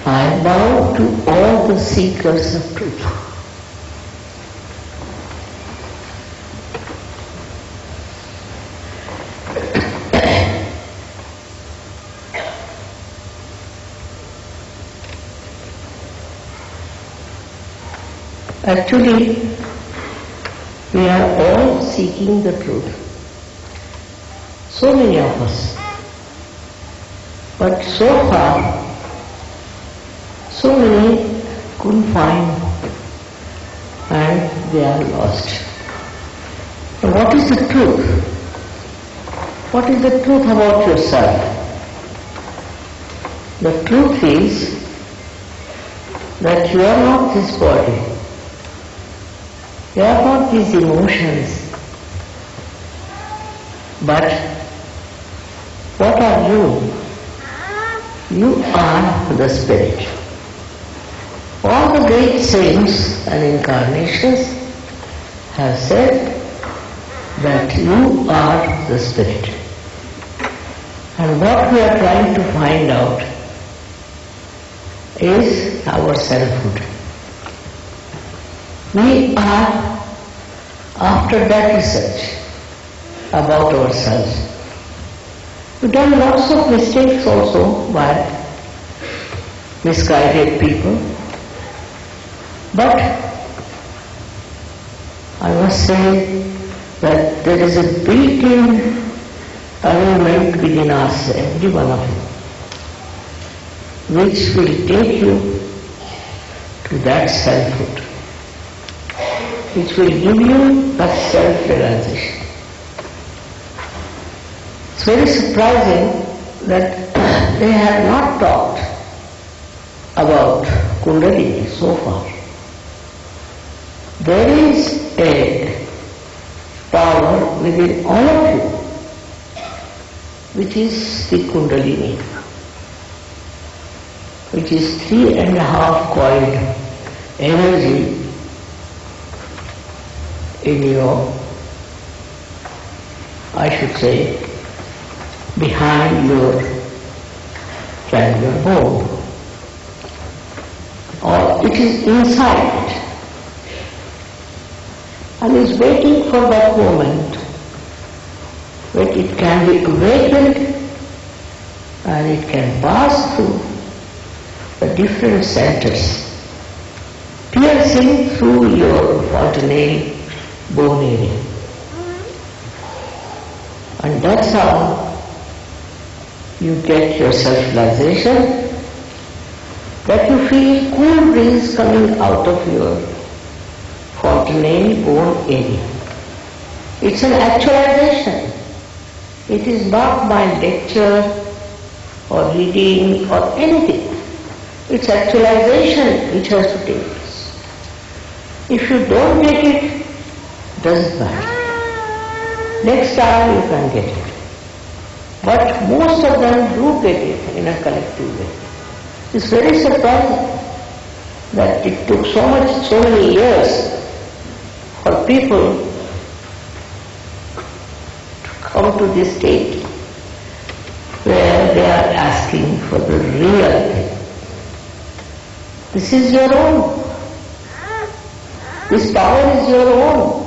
I bow to all the seekers of truth. Actually, we are all seeking the truth. So many of us. But so far, so many couldn't find and they are lost. So what is the truth? What is the truth about yourself? The truth is that you are not this body. You are not these emotions. But what are you? You are the Spirit. All the great saints and incarnations have said that you are the Spirit. And what we are trying to find out is our selfhood. We are after that research about ourselves. We've done lots of mistakes also by misguided people. But I must say that there is a built-in arrangement within us, every one of you, which will take you to that selfhood, which will give you that self-realization. It's very surprising that they have not talked about Kundalini so far. There is a power within all of you, which is the Kundalini, which is 3.5 coiled energy in your, I should say, behind your triangular bone, or it is inside it, and is waiting for that moment when it can be awakened and it can pass through the different centers, piercing through your fontanelle bone area. And that's how you get your self-realization, that you feel cool breeze coming out of your fontanelle bone area. It's an actualization. It is not by lecture or reading or anything. It's actualization which has to take place. If you don't get it, doesn't matter. Next time you can get it. But most of them do get it in a collective way. It's very surprising that it took so many years for people to come to this state where they are asking for the real thing. This is your own. This power is your own.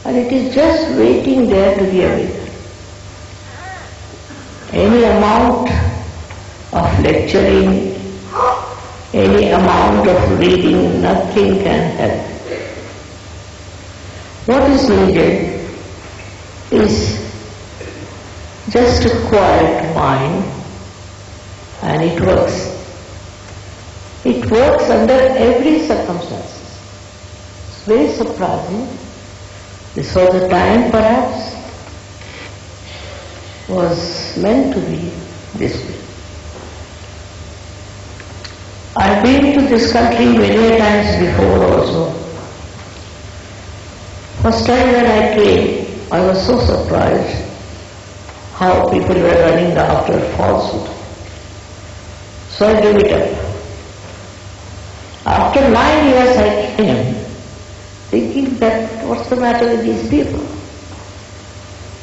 And it is just waiting there to be awakened. Any amount of lecturing, any amount of reading, nothing can help. What is needed is just a quiet mind, and it works. It works under every circumstance. It's very surprising. This was the time perhaps was meant to be this way. I've been to this country many times before also. First time when I came, I was so surprised how people were running after falsehood. So I gave it up. After 9 years I came, thinking that what's the matter with these people?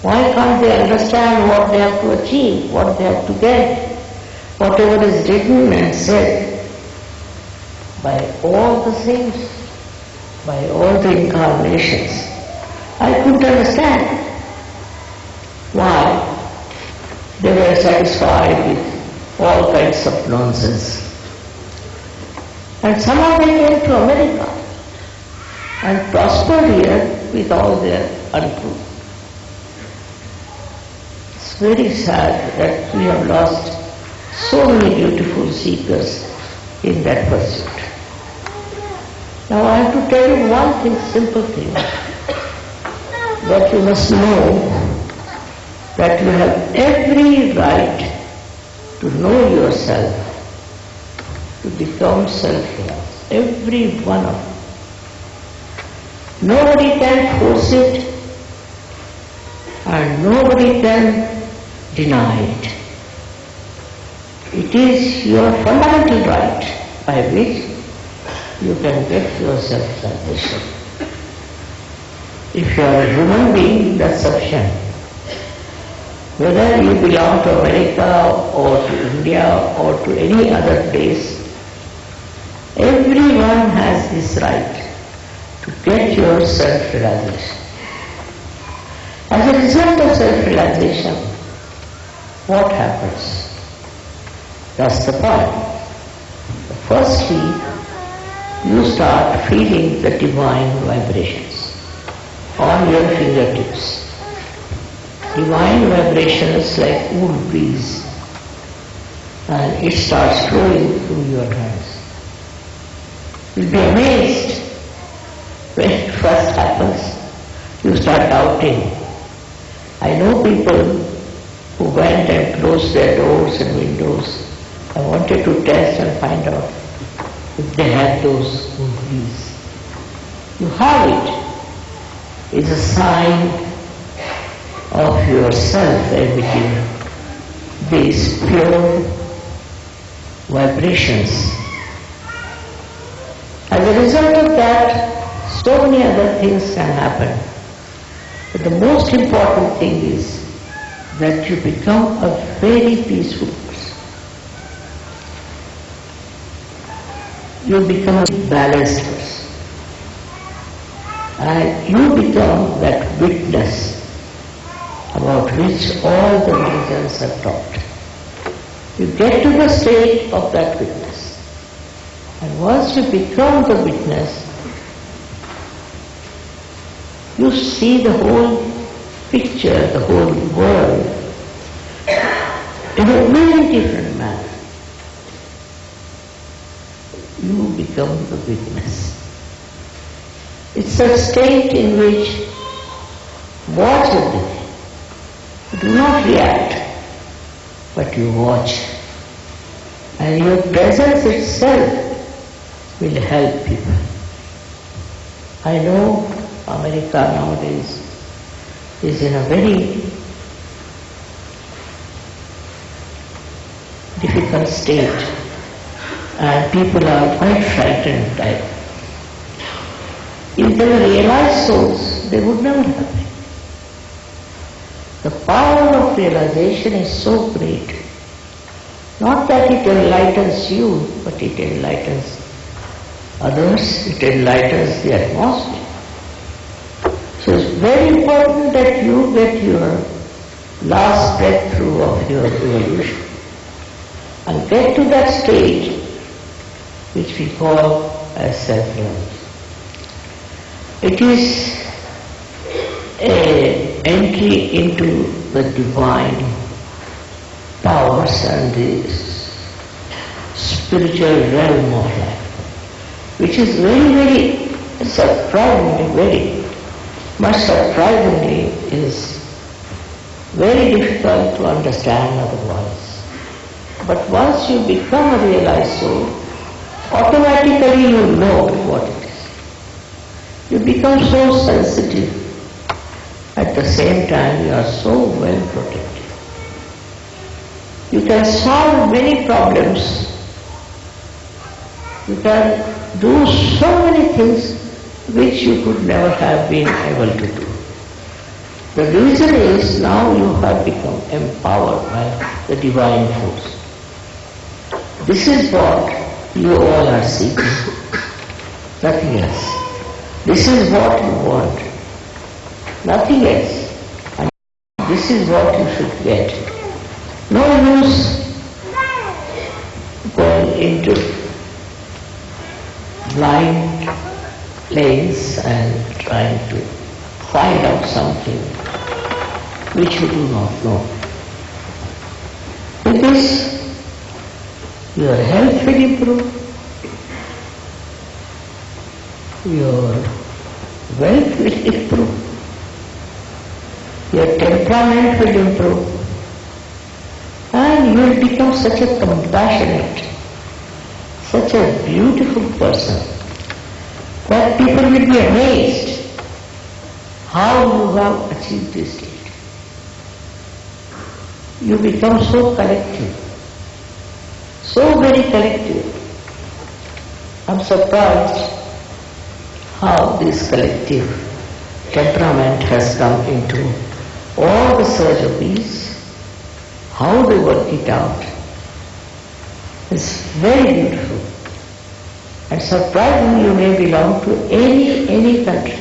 Why can't they understand what they have to achieve, what they have to get? whatever is written and said by all the saints, by all the incarnations, I couldn't understand why they were satisfied with all kinds of nonsense. And somehow they came to America and prospered here with all their untruth. It's very sad that we have lost so many beautiful seekers in that pursuit. Now I have to tell you one thing, simple thing, that you must know that you have every right to know yourself, to become self-realized. Every one of you. Nobody can force it and nobody can deny it. It is your fundamental right by which you can get your self-realization. If you are a human being, that's sufficient. Whether you belong to America or to India or to any other place, everyone has this right to get your self-realization. As a result of self-realization, what happens? That's the point. Firstly, you start feeling the divine vibrations on your fingertips. Divine vibrations like cool breeze, and it starts flowing through your hands. You'll be amazed when it first happens. You start doubting. I know people who went and closed their doors and windows. I wanted to test and find out if they had those cool breeze. You have it. It's a sign of yourself emitting these pure vibrations. As a result of that, so many other things can happen. But the most important thing is that you become a very peaceful person. You become a balanced person. And you become that witness about which all the religions are taught. You get to the state of that witness. And once you become the witness, you see the whole picture, the whole world in a very different manner. You become the witness. It's a state in which watch everything. Do not react, but you watch. And your presence itself will help people. I know America nowadays is in a very difficult state and people are quite frightened. If they were realized souls, they would never have been. The power of realization is so great. Not that it enlightens you, but it enlightens others, it enlightens the atmosphere. So it's very important that you get your last breakthrough of your evolution and get to that stage which we call as self-realization. It is an entry into the divine powers and the spiritual realm of life, which is very, very surprisingly, very much surprisingly is very difficult to understand otherwise. But once you become a realized soul, automatically you know what it is. You become so sensitive. At the same time, you are so well protected. You can solve many problems. You can do so many things which you could never have been able to do. The reason is now you have become empowered by the divine force. This is what you all are seeking, nothing else. This is what you want, nothing else. And this is what you should get. No use going into blind lanes and trying to find out something which you do not know. With this, your health will improve, your wealth will improve, your temperament will improve, and you will become such a compassionate, such a beautiful person that people will be amazed how you have achieved this state. You become so collective, so very collective. I'm surprised how this collective temperament has come into all the Sahajogis, how they work it out. It's very beautiful. And surprisingly, you may belong to any country,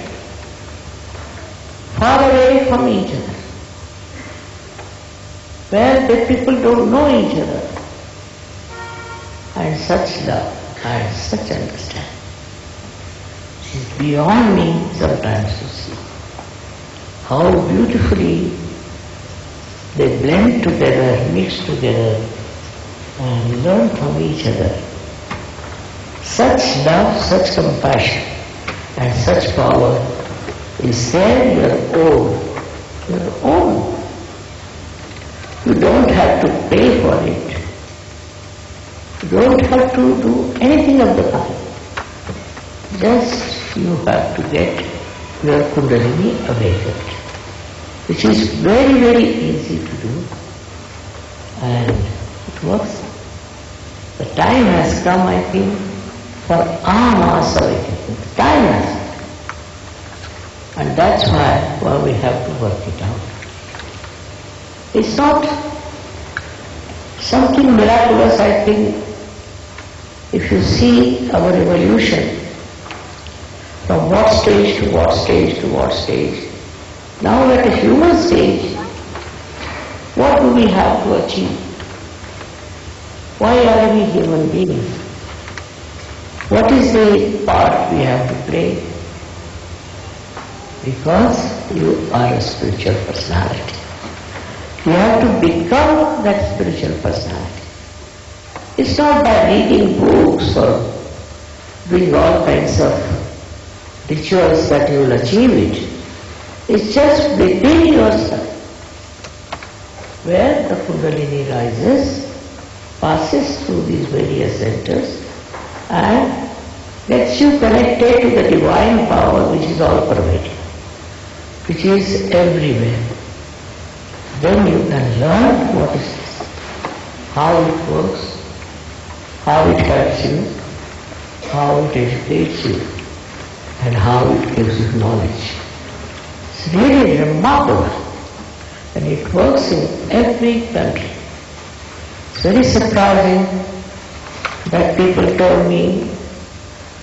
far away from each other, where the people don't know each other, and such love and such understanding. It is beyond me sometimes to see how beautifully they blend together, mix together, and learn from each other. Such love, such compassion, and such power is there your own. Your own. You don't have to pay for it. You don't have to do anything of the kind. Just you have to get your Kundalini awakened, which is very easy to do, and it works. The time has come, I think, for our mass awakening. The time has come. And that's why we have to work it out. It's not something miraculous, I think. If you see our evolution, from what stage to what stage to what stage, now at a human stage, what do we have to achieve? Why are we human beings? What is the part we have to play? Because you are a spiritual personality. You have to become that spiritual personality. It's not by reading books or doing all kinds of rituals that you will achieve it. It's just within yourself, where the Kundalini rises, passes through these various centers, and gets you connected to the divine power which is all pervading, which is everywhere. Then you can learn what is this, how it works, how it helps you, how it educates you, and how it gives you knowledge. It's really remarkable, and it works in every country. It's very surprising that people told me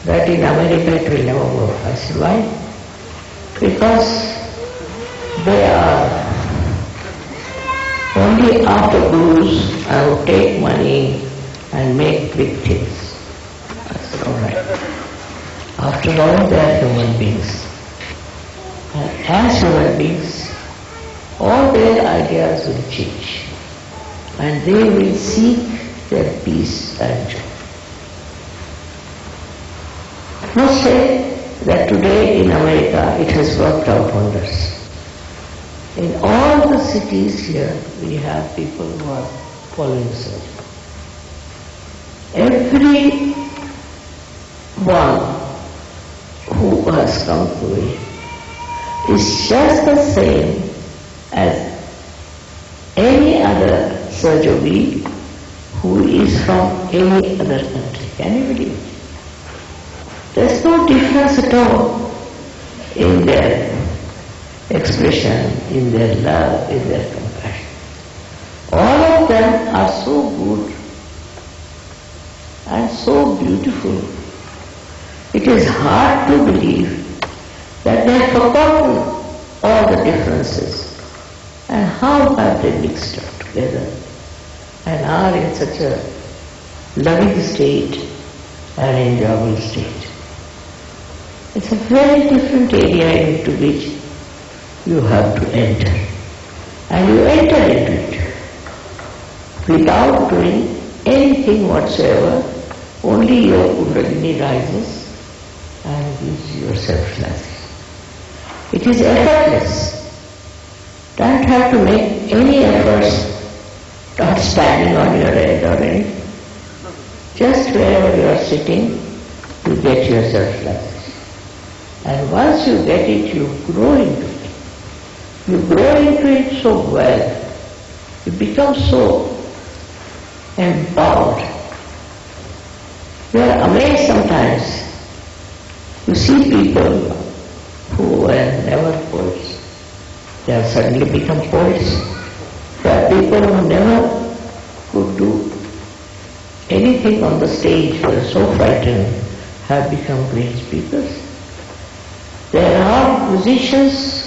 that in America it will never work. I said, why? Because they are only after gurus who take money and make big things. I said, all right. After all, they are human beings. And as human beings, all their ideas will change. And they will seek their peace and joy. I must say that today in America it has worked out wonders. In all the cities here, we have people who are following surgery. Every one who has come to it is just the same as any other Sahajogi who is from any other country. Can you believe it? There's no difference at all in their expression, in their love, in their compassion. All of them are so good and so beautiful. It is hard to believe that they have forgotten all the differences and how have they mixed up together and are in such a loving state and enjoyable state. It's a very different area into which you have to enter. And you enter into it without doing anything whatsoever, only your Kundalini rises and gives you self-realization. It is effortless. Don't have to make any efforts, not standing on your head or anything. Just wherever you are sitting, you get your self-realization. And once you get it, you grow into it. You grow into it so well. You become so empowered. You are amazed sometimes. You see people who were never poets. They have suddenly become poets. There are people who never could do anything on the stage, were so frightened, have become great speakers. There are musicians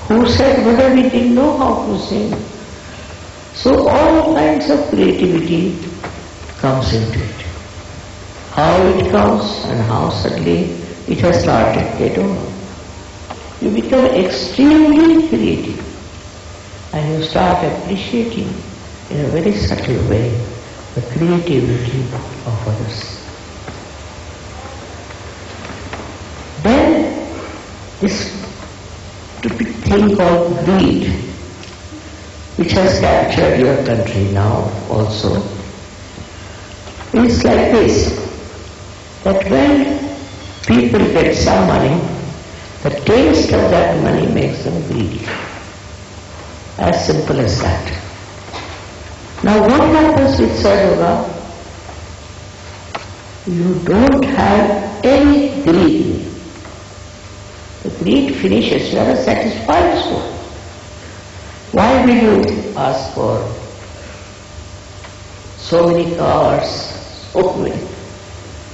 who said whether we didn't know how to sing. So all kinds of creativity comes into it. How it comes and how suddenly it has started, they don't know. You become extremely creative and you start appreciating in a very subtle way the creativity of others. Then this stupid thing called greed, which has captured your country now also, is like this, that when people get some money, the taste of that money makes them greedy. As simple as that. Now what happens with Sahaja? You don't have any greed. The greed finishes, you are a satisfied soul. Why will you ask for so many cars, so many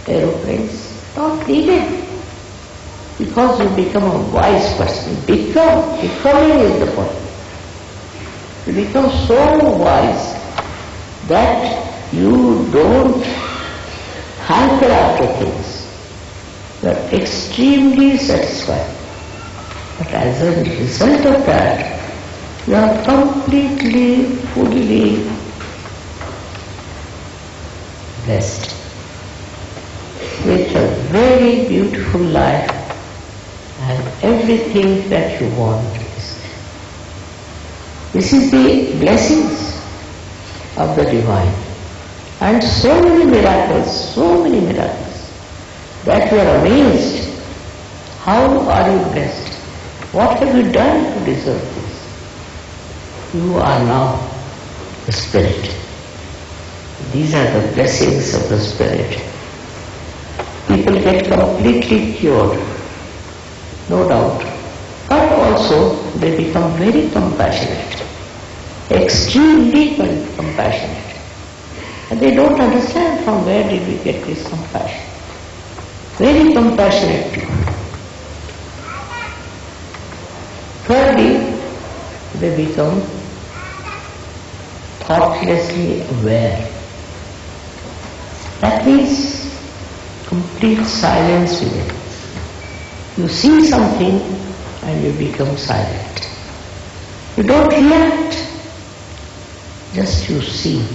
aeroplanes? Not needed. Because you become a wise person. Becoming is the point. You become so wise that you don't hanker after things. You are extremely satisfied. But as a result of that, you are completely, fully blessed with a very beautiful life and everything that you want is there. This is the blessings of the divine. And so many miracles that you are amazed. How are you blessed? What have you done to deserve this? You are now the Spirit. These are the blessings of the Spirit. People get completely cured, no doubt. But also they become very compassionate, extremely compassionate. And they don't understand from where did we get this compassion. Very compassionate people. Thirdly, they become thoughtlessly aware. That means complete silence within. You see something and you become silent. You don't react, just you see.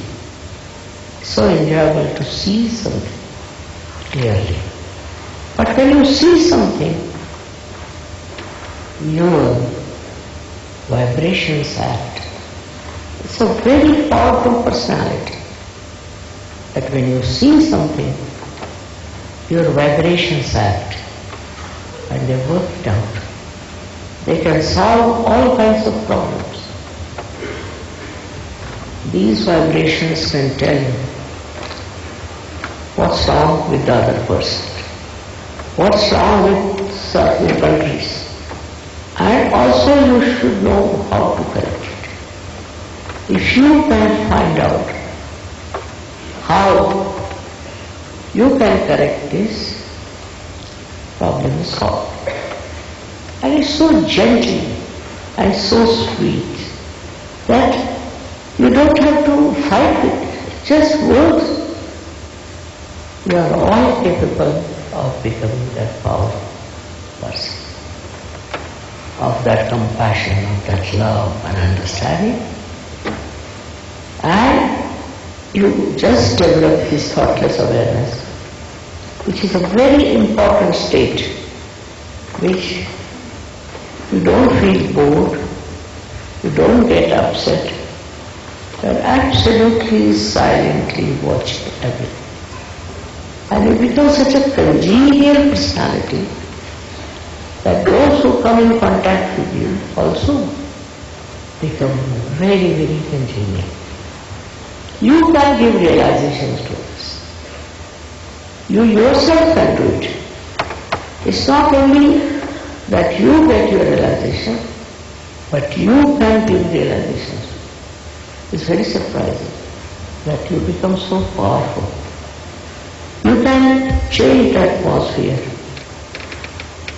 So enjoyable to see something clearly. But when you see something, your vibrations act. It's a very powerful personality. That when you see something, your vibrations act and they work it out. They can solve all kinds of problems. These vibrations can tell you what's wrong with the other person, what's wrong with certain countries, and also you should know how to correct it. If you can find out how you can correct this, problem is solved. And it's so gentle and so sweet that you don't have to fight with it. It just works. You are all capable of becoming that powerful person, of that compassion, of that love and understanding. And you just develop this thoughtless awareness, which is a very important state, which you don't feel bored, you don't get upset, you are absolutely silently watching everything. And you become such a congenial personality that those who come in contact with you also become very, very congenial. You can give realizations to us. You yourself can do it. It's not only that you get your realization, but you can give realizations. It's very surprising that you become so powerful. You can change the atmosphere.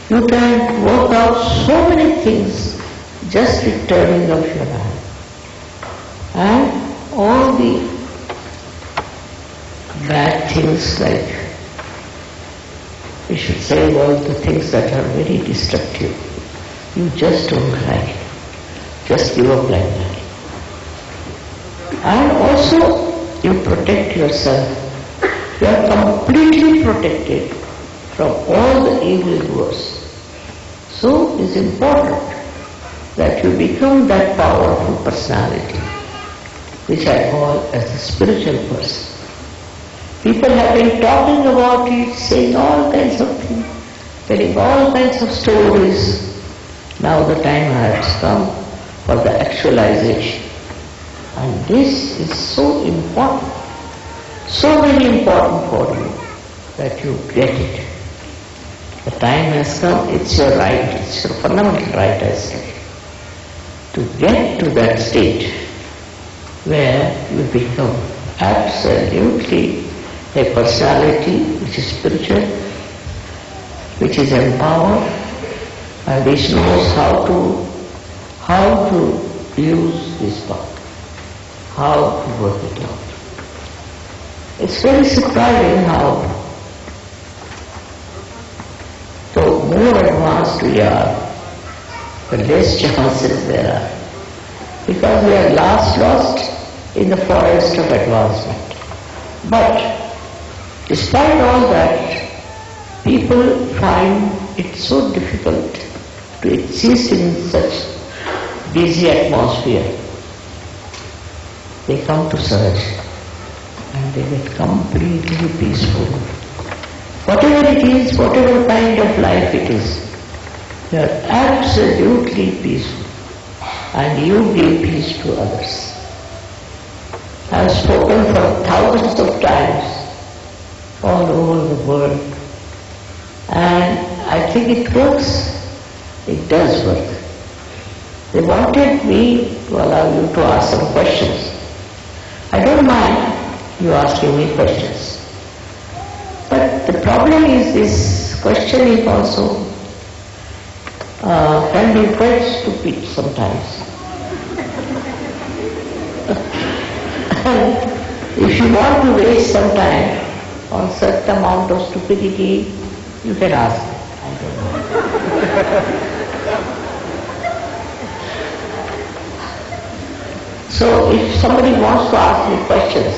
You can work out so many things just with turning of your hand. And all the bad things, like we should say all the things that are very destructive, you just don't like it. Just give up like that. And also you protect yourself. You are completely protected from all the evil doers. So it is important that you become that powerful personality, which I call as a spiritual person. People have been talking about it, saying all kinds of things, telling all kinds of stories. Now the time has come for the actualization. And this is so important, so very important for you that you get it. The time has come, it's your right, it's your fundamental right, I say, to get to that state where you become absolutely a personality which is spiritual, which is empowered, and which knows how to use this power, how to work it out. It's very surprising how, the more advanced we are, the less chances there are. Because we are lost in the forest of advancement. But despite all that, people find it so difficult to exist in such busy atmosphere. They come to Sahaja and they get completely peaceful. Whatever it is, whatever kind of life it is, you are absolutely peaceful and you give peace to others. I have spoken for thousands of times all over the world, and I think it works. It does work. They wanted me to allow you to ask some questions. I don't mind you asking me questions. But the problem is this question is also can be quite stupid sometimes. If you want to waste some time on certain amount of stupidity, you can ask. I don't know. So if somebody wants to ask me questions,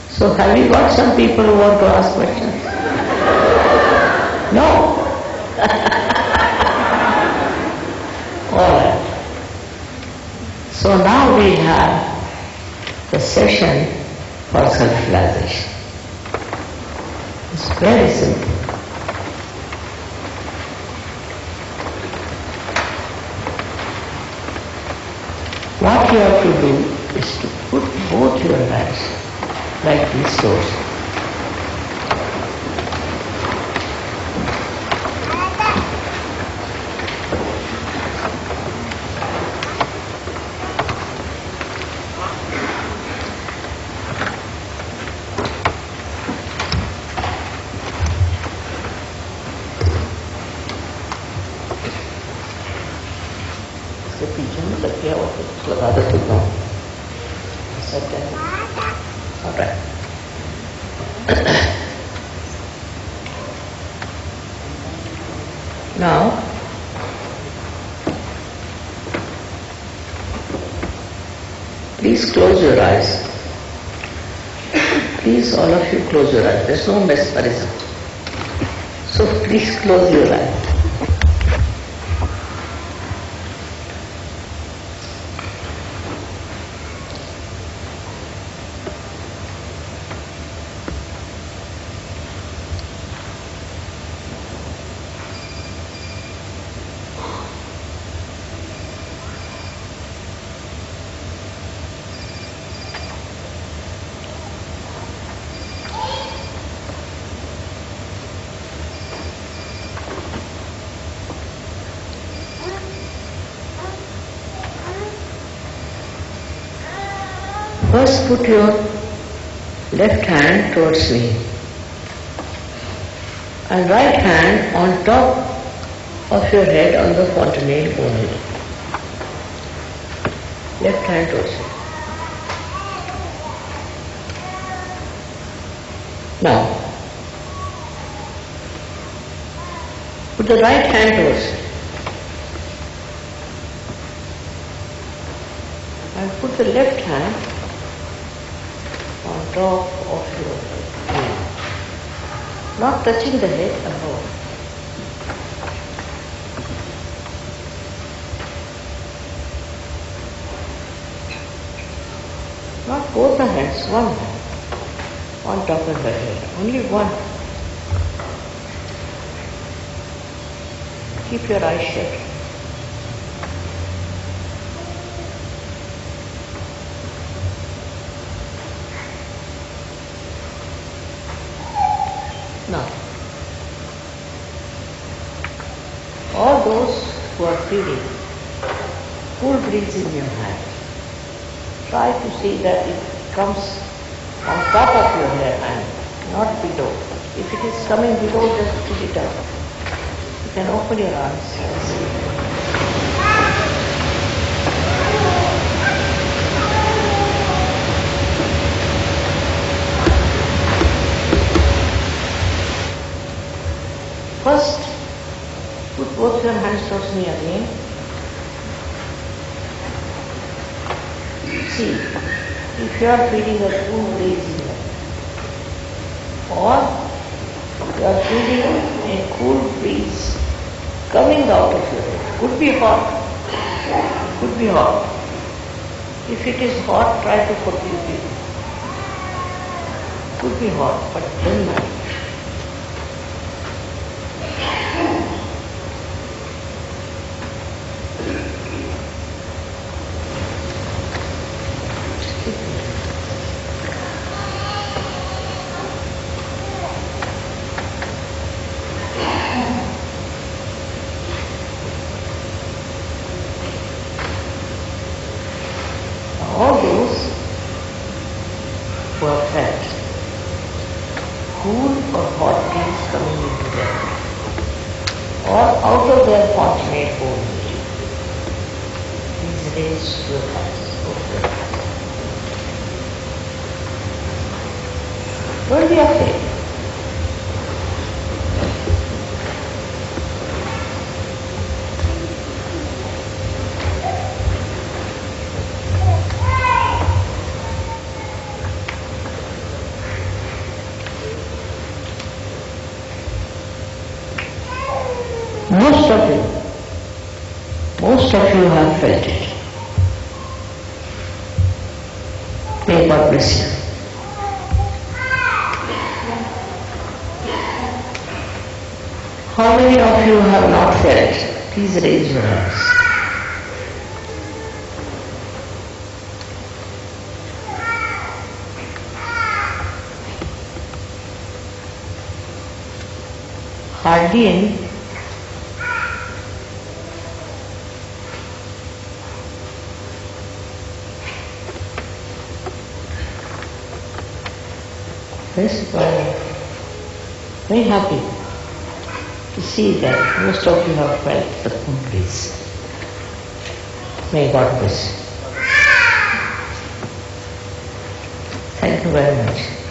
so have you got some people who want to ask questions? No? All right. So now we have the session for self-realization. It's very simple. What you have to do is to put both your hands like this doors. लग गया वो कुछ लगा देती हूँ. All right. Now, please close your eyes. Please, all of you, close your eyes. There's no mesmerism. So please close your eyes. First put your left hand towards me and right hand on top of your head on the fontanelle only. Left hand towards me. Now, put the right hand towards me and put the left hand on top of your head, not touching the head above. Not both the hands, one hand on top of the head, only one. Keep your eyes shut. Now, all those who are feeling cool breeze in your hand, try to see that it comes on top of your hand, not below. If it is coming below, just pull it up. You can open your eyes and see. First, put both your hands towards me again. See if you are feeling a cool breeze in your hand, or you are feeling a cool breeze coming out of your head. Could be hot, could be hot. If it is hot, try to forgive it. Could be hot, but don't mind. All those who have felt cool or hot breeze coming into them, or out of their fontanelle only, please raise your hands over your heart. Don't be afraid. Most of you have felt it. May God bless you. How many of you have not felt? Please raise your hands. Hardly any. Yes, very happy to see that most of you have felt the cool breeze. May God bless. Thank you very much.